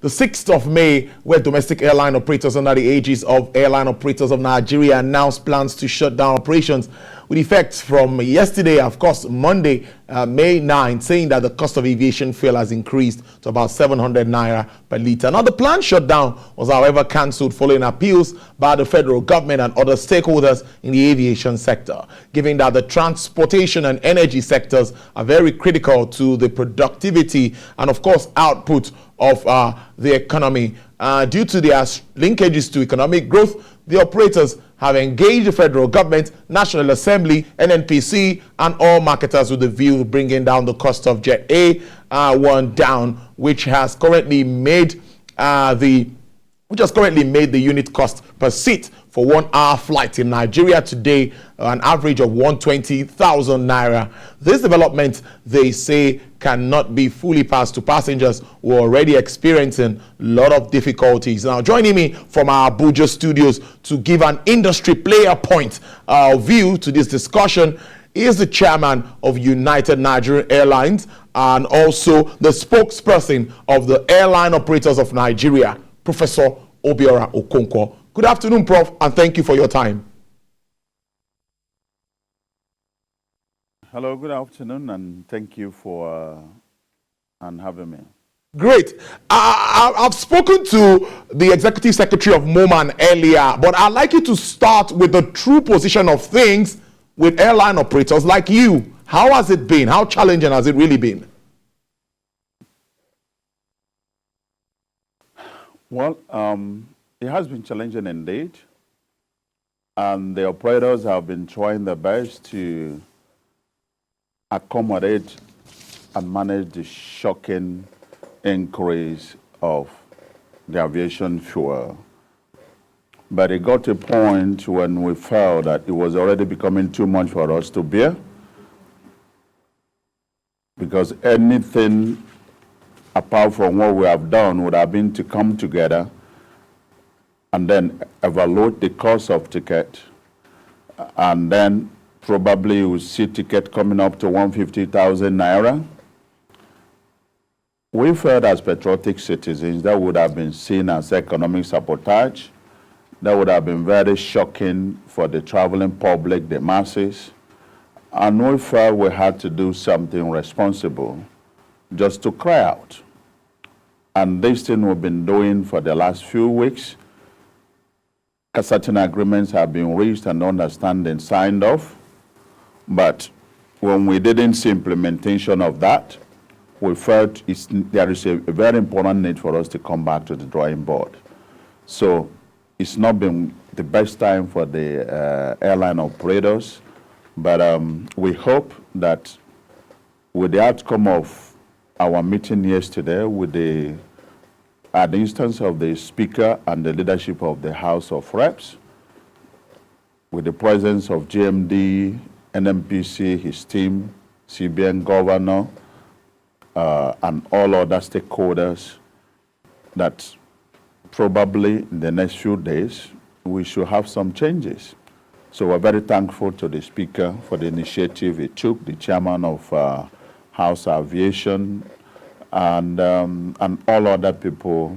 The 6th of May, where domestic airline operators under the aegis of Airline Operators of Nigeria announced plans to shut down operations with effect from yesterday, of course, Monday, May 9, saying that the cost of aviation fuel has increased to about 700 naira per litre. Now, the planned shutdown was, however, cancelled following appeals by the federal government and other stakeholders in the aviation sector, given that the transportation and energy sectors are very critical to the productivity and, of course, output of the economy. Due to their linkages to economic growth, the operators have engaged the federal government, National Assembly, NNPC, and all marketers with the view of bringing down the cost of Jet A1 down, which has currently made the unit cost per seat for 1 hour flight in Nigeria today an average of 120,000 naira. This development, they say, cannot be fully passed to passengers who are already experiencing a lot of difficulties. Now, joining me from our Abuja studios to give an industry player point of view to this discussion is the chairman of United Nigerian Airlines and also the spokesperson of the Airline Operators of Nigeria, Professor OBIORA OKONKWO. Good afternoon, Prof, and thank you for your time. Hello, good afternoon, and thank you for having me. Great. I've spoken to the Executive Secretary of MOMAN earlier, but I'd like you to start with the true position of things with airline operators like you. How has it been? How challenging has it really been? Well, it has been challenging indeed, and the operators have been trying their best to accommodate and manage the shocking increase of the aviation fuel. But it got to a point when we felt that it was already becoming too much for us to bear, because anything apart from what we have done would have been to come together and then evaluate the cost of ticket, and then probably we see ticket coming up to 150,000 naira. We felt as patriotic citizens that would have been seen as economic sabotage. That would have been very shocking for the traveling public, the masses. And we felt we had to do something responsible just to cry out. And this thing we've been doing for the last few weeks. Certain agreements have been reached and understanding signed off. But when we didn't see implementation of that, we felt there is a very important need for us to come back to the drawing board. So it's not been the best time for the airline operators, but we hope that with the outcome of our meeting yesterday, at the instance of the Speaker and the leadership of the House of Reps, with the presence of GMD, NNPC, his team, CBN Governor, and all other stakeholders, that probably in the next few days, we should have some changes. So we're very thankful to the Speaker for the initiative he took, the Chairman of House Aviation, and all other people,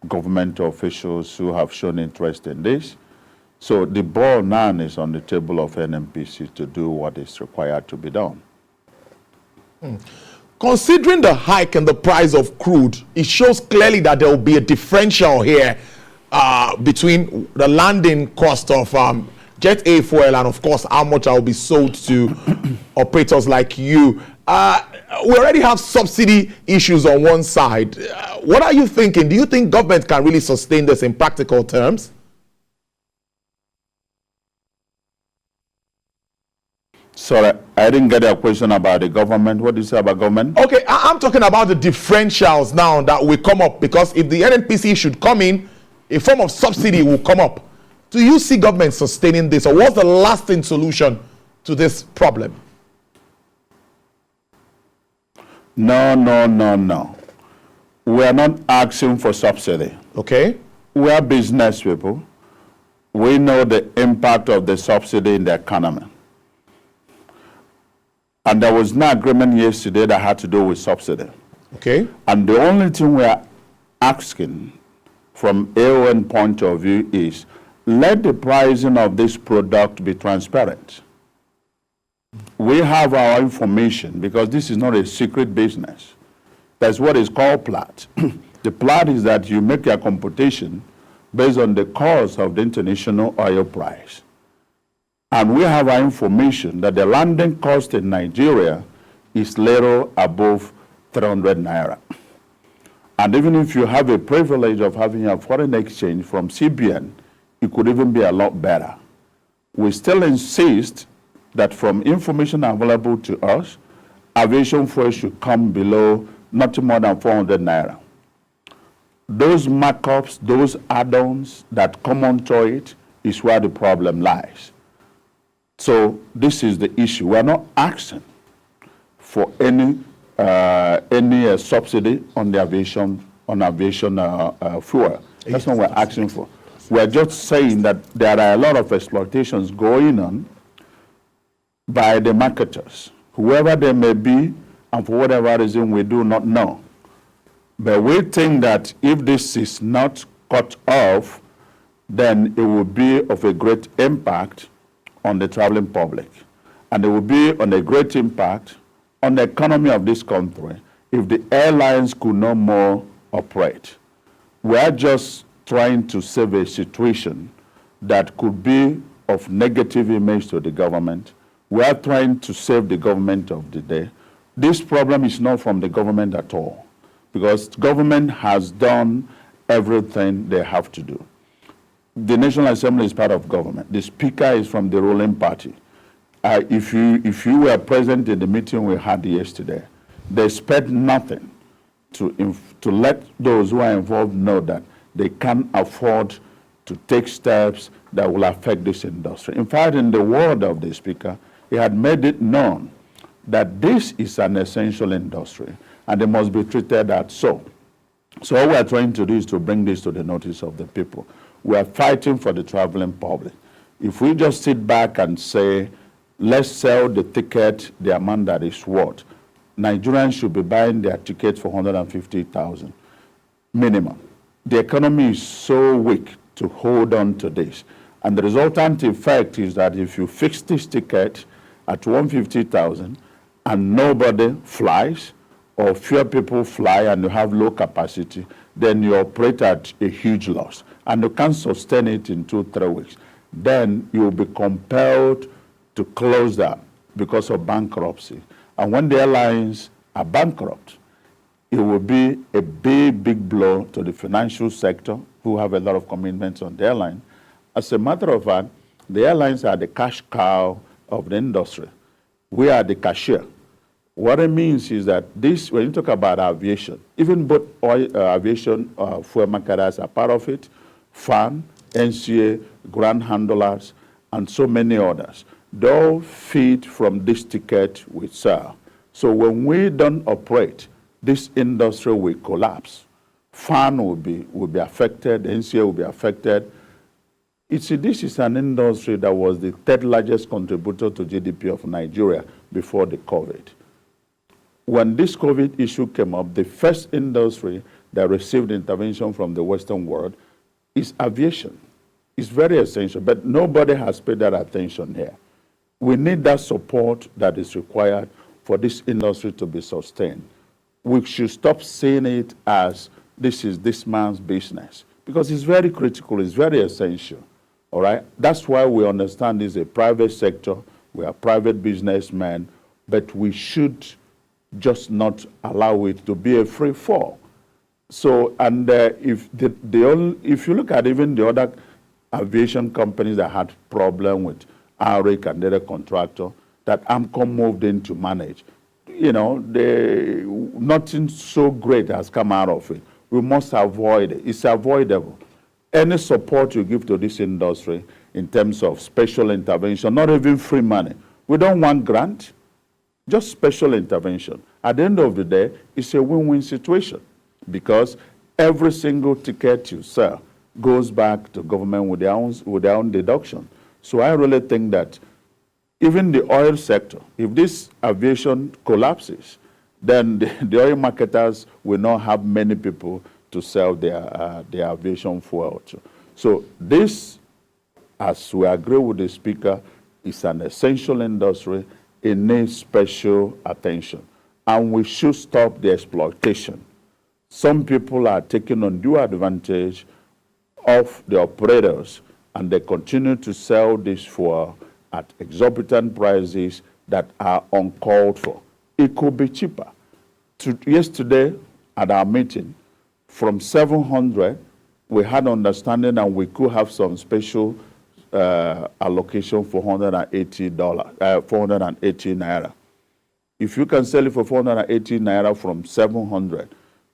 government officials who have shown interest in this. So the ball now is on the table of NNPC to do what is required to be done. Considering the hike in the price of crude, it shows clearly that there will be a differential here between the landing cost of Jet A fuel and, of course, how much will be sold to operators like you. We already have subsidy issues on one side. What are you thinking? Do you think government can really sustain this in practical terms? Sorry, I didn't get a question about the government. What do you say about government? Okay, I'm talking about the differentials now that will come up, because if the NNPC should come in, a form of subsidy will come up. Do you see government sustaining this, or what's the lasting solution to this problem? No. We are not asking for subsidy. Okay. We are business people. We know the impact of the subsidy in the economy. And there was no agreement yesterday that had to do with subsidy. Okay. And the only thing we are asking from AON point of view is, let the pricing of this product be transparent. We have our information because this is not a secret business. That's what is called plat. The plat is that you make your computation based on the cost of the international oil price. And we have our information that the landing cost in Nigeria is little above 300 naira. And even if you have a privilege of having a foreign exchange from CBN, it could even be a lot better. We still insist that from information available to us, aviation fuel should come below not more than 400 naira. Those markups, those add-ons that come onto it is where the problem lies. So this is the issue. We're not asking for any subsidy on the aviation fuel. That's what we're asking for. We're just saying that there are a lot of exploitations going on by the marketers, whoever they may be, and for whatever reason we do not know. But we think that if this is not cut off, then it will be of a great impact on the traveling public. And it will be on a great impact on the economy of this country if the airlines could no more operate. We are just trying to save a situation that could be of negative image to the government. We are trying to save the government of the day. This problem is not from the government at all, because government has done everything they have to do. The National Assembly is part of government. The Speaker is from the ruling party. If you were present in the meeting we had yesterday, they spared nothing to let those who are involved know that they can't afford to take steps that will affect this industry. In fact, in the word of the Speaker, he had made it known that this is an essential industry and they must be treated as so. So all we are trying to do is to bring this to the notice of the people. We are fighting for the traveling public. If we just sit back and say, let's sell the ticket the amount that is worth, Nigerians should be buying their tickets for 150,000 minimum. The economy is so weak to hold on to this. And the resultant effect is that if you fix this ticket at 150,000 and nobody flies, or fewer people fly and you have low capacity, then you operate at a huge loss. And you can't sustain it in 2-3 weeks. Then you'll be compelled to close down because of bankruptcy. And when the airlines are bankrupt, it will be a big, big blow to the financial sector, who have a lot of commitments on the airline. As a matter of fact, the airlines are the cash cow of the industry. We are the cashier. What it means is that this, when you talk about aviation, even both aviation fuel marketers are part of it, FAN, NCA, ground handlers, and so many others. They all feed from this ticket we sell. So when we don't operate, this industry will collapse. FAN will be affected, NCA will be affected. You see, this is an industry that was the third largest contributor to GDP of Nigeria before the COVID. When this COVID issue came up, the first industry that received intervention from the Western world is aviation. It's very essential, but nobody has paid that attention here. We need that support that is required for this industry to be sustained. We should stop seeing it as this is this man's business, because it's very critical, it's very essential, all right? That's why we understand this is a private sector, we are private businessmen, but we should just not allow it to be a free fall. So, and if you look at even the other aviation companies that had problem with ARIC and the other contractor that AMCOM moved in to manage, you know, nothing so great has come out of it. We must avoid it. It's avoidable. Any support you give to this industry in terms of special intervention, not even free money. We don't want grant, just special intervention. At the end of the day, it's a win-win situation, because every single ticket you sell goes back to government with their own deduction. So I really think that even the oil sector, if this aviation collapses, then the oil marketers will not have many people to sell their aviation fuel. So this, as we agree with the speaker, is an essential industry. It needs special attention, and we should stop the exploitation. Some people are taking undue advantage of the operators, and they continue to sell this fuel at exorbitant prices that are uncalled for. It could be cheaper. Yesterday at our meeting, from 700, we had understanding and we could have some special allocation for $480, 480 naira. If you can sell it for 480 naira from 700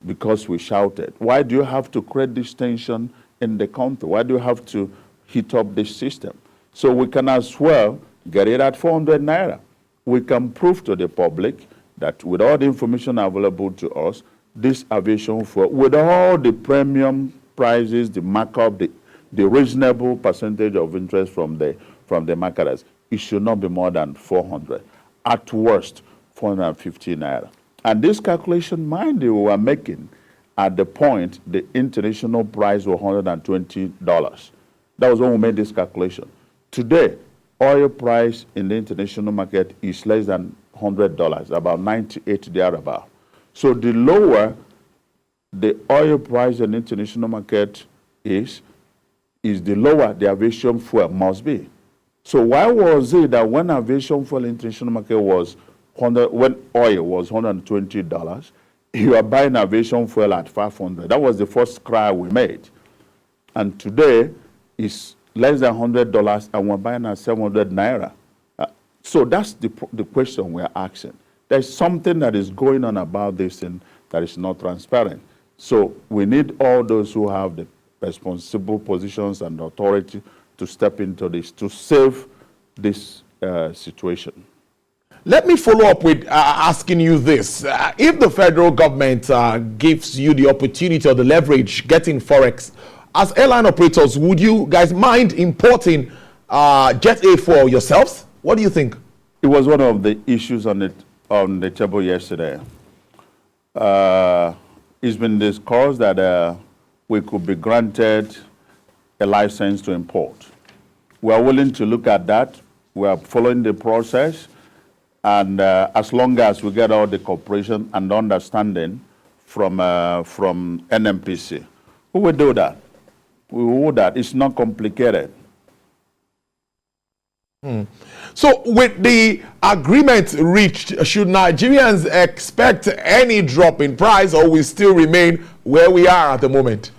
because we shouted, why do you have to create this tension in the country? Why do you have to heat up this system? So we can as well get it at 400 naira. We can prove to the public that with all the information available to us, this aviation fuel, with all the premium prices, the markup, the reasonable percentage of interest from the marketers, it should not be more than 400. At worst, 450 naira. And this calculation, mind you, we were making at the point the international price was $120. That was when we made this calculation. Today, oil price in the international market is less than $100, about 98 thereabout. So the lower the oil price in the international market is the lower the aviation fuel must be. So why was it that when aviation fuel in the international market was when oil was $120, you are buying aviation fuel at 500? That was the first cry we made. And today it's less than $100 and we're buying at 700 naira. So that's the question we're asking. There's something that is going on about this thing that is not transparent. So we need all those who have the responsible positions and authority to step into this, to save this situation. Let me follow up with asking you this. If the federal government gives you the opportunity or the leverage getting Forex, as airline operators, would you guys mind importing Jet A for yourselves? What do you think? It was one of the issues on the table yesterday. It's been discussed that we could be granted a license to import. We are willing to look at that. We are following the process. And as long as we get all the cooperation and understanding from NMPC, we will do that. We will do that. It's not complicated. So with the agreement reached, should Nigerians expect any drop in price, or we still remain where we are at the moment?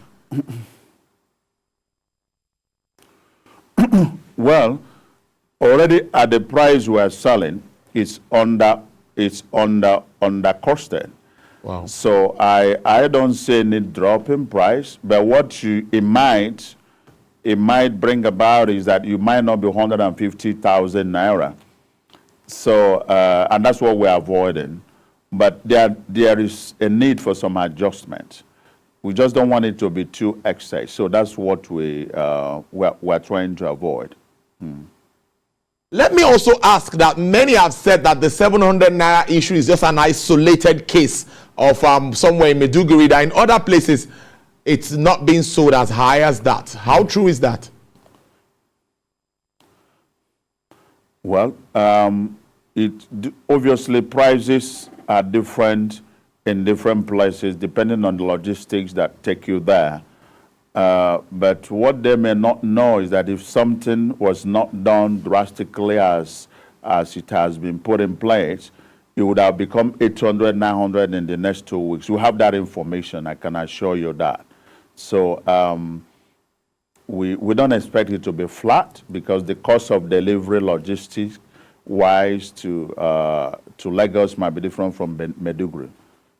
Well, already at the price we are selling, it's under costed. Wow. So I don't see any drop in price, but what it might bring about is that you might not be 150,000 naira. So and that's what we're avoiding. But there is a need for some adjustment. We just don't want it to be too excess. So that's what we're trying to avoid. Let me also ask that many have said that the 700 naira issue is just an isolated case of somewhere in Maiduguri, that in other places it's not being sold as high as that. How true is that? Well, obviously prices are different in different places depending on the logistics that take you there. But what they may not know is that if something was not done drastically as it has been put in place, it would have become 800, 900 in the next 2 weeks. We have that information, I can assure you that. So we don't expect it to be flat, because the cost of delivery logistics wise to Lagos might be different from Maiduguri.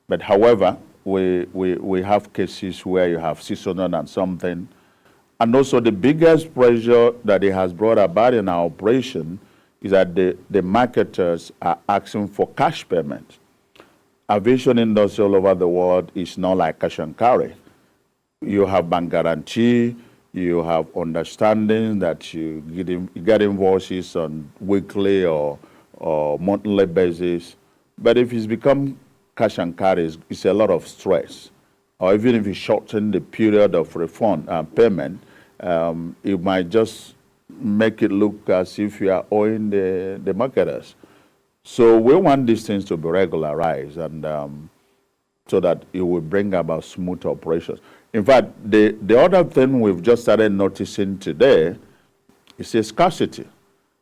But however, we have cases where you have 600 and something. And also the biggest pressure that it has brought about in our operation is that the marketers are asking for cash payment. Aviation industry all over the world is not like cash and carry. You have bank guarantee, you have understanding that you get invoices on weekly or monthly basis. But if it's become cash and carry, it's a lot of stress. or even if you shorten the period of refund payment, it might just make it look as if you are owing the marketers. So we want these things to be regularized, and so that it will bring about smooth operations. In fact, the other thing we've just started noticing today is a scarcity.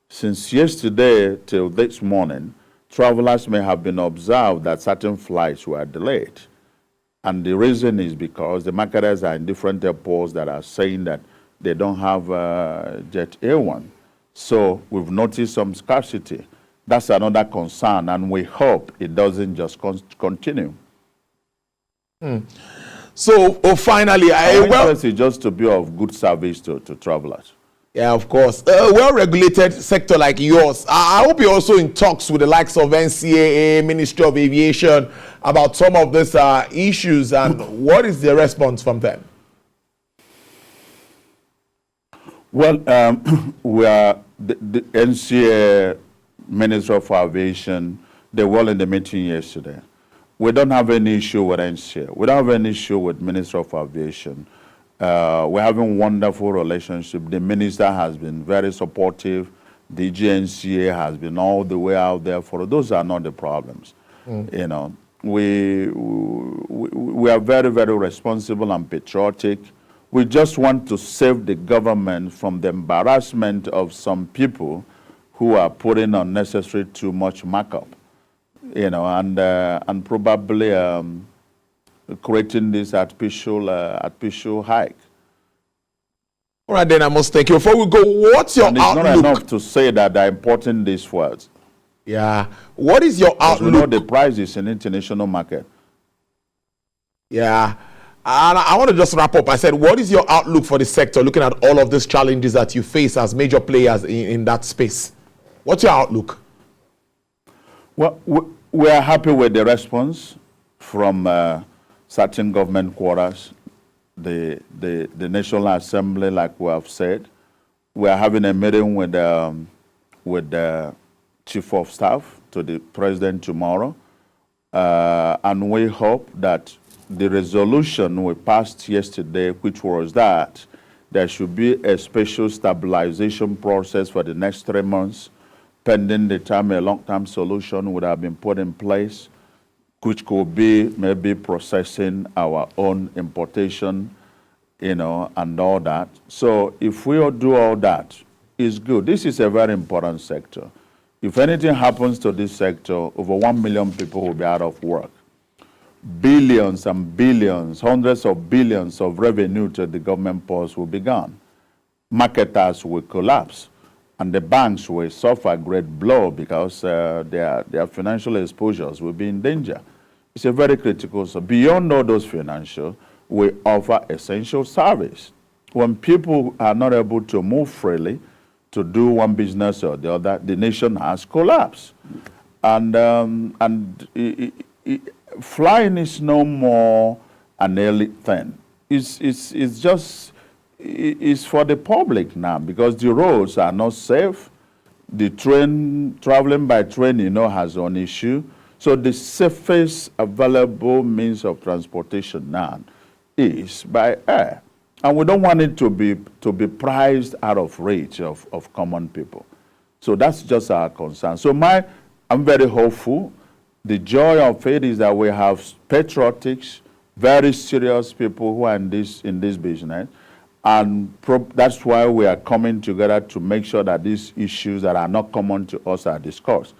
Since yesterday till this morning, travelers may have been observed that certain flights were delayed. And the reason is because the marketers are in different airports that are saying that they don't have Jet A1. So we've noticed some scarcity. That's another concern, and we hope it doesn't just continue. So finally, our interest is just to be of good service to travelers. Yeah, of course. A well-regulated sector like yours, I hope you're also in talks with the likes of NCAA, Ministry of Aviation, about some of these issues, and what is the response from them? Well, we are the NCAA, Minister of Aviation, they were in the meeting yesterday. We don't have any issue with NCAA. We don't have any issue with Minister of Aviation. We're having wonderful relationship. The minister has been very supportive. The GNCA has been all the way out there for those are not the problems. You know, we are very, very responsible and patriotic. We just want to save the government from the embarrassment of some people who are putting unnecessary too much markup, you know, and probably creating this artificial hike. All right, then I must thank you. Before we go, what's your outlook? It's not enough to say that they're importing these words. Yeah. What is your outlook? We know the prices in international market. Yeah. And I want to just wrap up. I said, what is your outlook for the sector, looking at all of these challenges that you face as major players in that space? What's your outlook? Well, we are happy with the response from certain government quarters, the National Assembly, like we have said. We are having a meeting with the Chief of Staff to the President tomorrow, and we hope that the resolution we passed yesterday, which was that there should be a special stabilization process for the next 3 months, pending the time a long-term solution would have been put in place, which could be maybe processing our own importation, you know, and all that. So if we all do all that, it's good. This is a very important sector. If anything happens to this sector, over 1 million people will be out of work. Billions and billions, hundreds of billions of revenue to the government purse will be gone. Marketers will collapse, and the banks will suffer a great blow because their financial exposures will be in danger. It's a very critical. So beyond all those financial, we offer essential service. When people are not able to move freely to do one business or the other, the nation has collapsed. And flying is no more an elite thing. It's for the public now because the roads are not safe. The train, traveling by train, you know, has an issue. So the safest available means of transportation now is by air. And we don't want it to be priced out of reach of common people. So that's just our concern. So I'm very hopeful. The joy of it is that we have patriotic, very serious people who are in this business. And that's why we are coming together to make sure that these issues that are not common to us are discussed.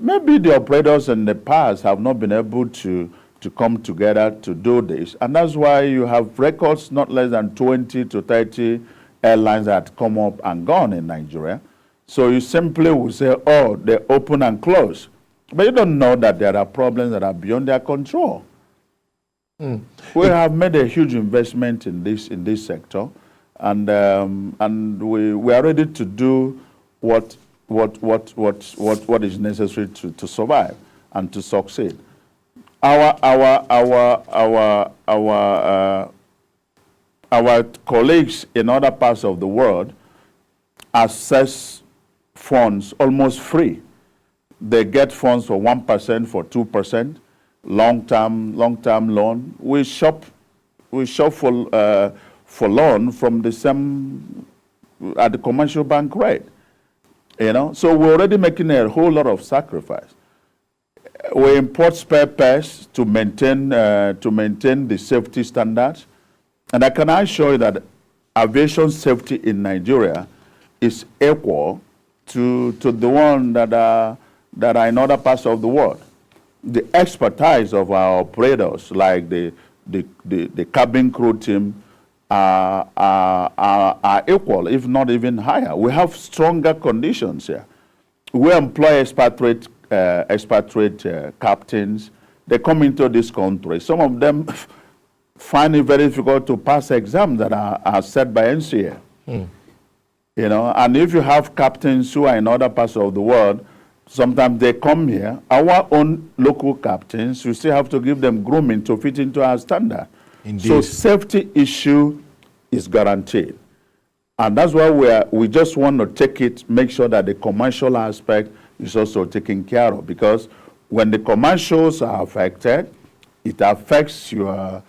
Maybe the operators in the past have not been able to come together to do this. And that's why you have records not less than 20 to 30 airlines that come up and gone in Nigeria. So you simply will say, oh, they open and close. But you don't know that there are problems that are beyond their control. We have made a huge investment in this sector, and we are ready to do what is necessary to survive and to succeed. Our colleagues in other parts of the world access funds almost free. They get funds for 1%, for 2%, long-term loan. We shop for loan from the same at the commercial bank rate. You know, so we're already making a whole lot of sacrifice. We import spare parts to maintain the safety standards, and I can assure you that aviation safety in Nigeria is equal to the one that are in other parts of the world. The expertise of our operators, like the cabin crew team, are equal, if not even higher. We have stronger conditions here. We employ expatriate captains. They come into this country. Some of them find it very difficult to pass exams that are set by NCA. You know, and if you have captains who are in other parts of the world, sometimes they come here. Our own local captains, we still have to give them grooming to fit into our standard. Indeed. So safety issue is guaranteed. And that's why we just want to make sure that the commercial aspect is also taken care of. Because when the commercials are affected, it affects your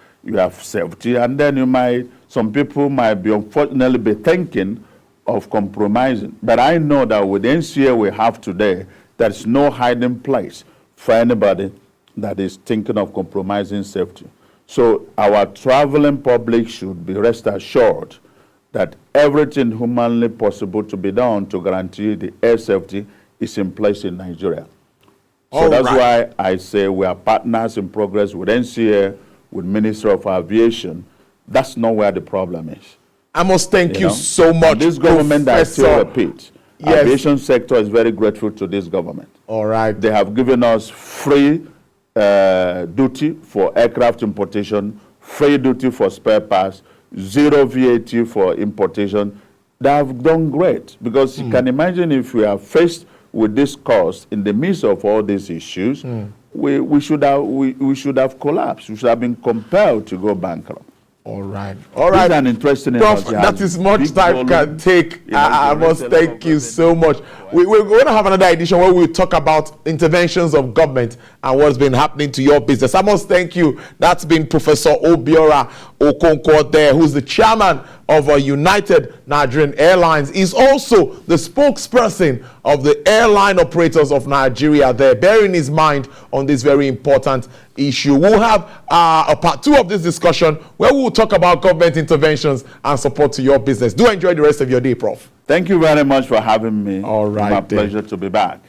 safety. And then some people might be unfortunately be thinking of compromising. But I know that with the NCA we have today, there's no hiding place for anybody that is thinking of compromising safety. So our traveling public should be rest assured that everything humanly possible to be done to guarantee the air safety is in place in Nigeria. So that's why I say we are partners in progress with NCA, with Ministry of Aviation. That's not where the problem is. I must thank you so much, and this government, I still repeat, yes, aviation sector is very grateful to this government. All right. They have given us free duty for aircraft importation, free duty for spare parts, zero VAT for importation. They have done great, because you can imagine if we are faced with this cost in the midst of all these issues, we should have collapsed. We should have been compelled to go bankrupt. All right. All right. This is an interesting Prof, that is much time can take. I must thank you so much. We're going to have another edition where we'll talk about interventions of government and what's been happening to your business. I must thank you. That's been Professor OBIORA OKONKWO there, who's the chairman of United Nigerian Airlines. He's also the spokesperson of the airline operators of Nigeria there, bearing his mind on this very important issue. We'll have a part 2 of this discussion where we'll talk about government interventions and support to your business. Do enjoy the rest of your day, Prof. Thank you very much for having me. All right. It's my pleasure to be back.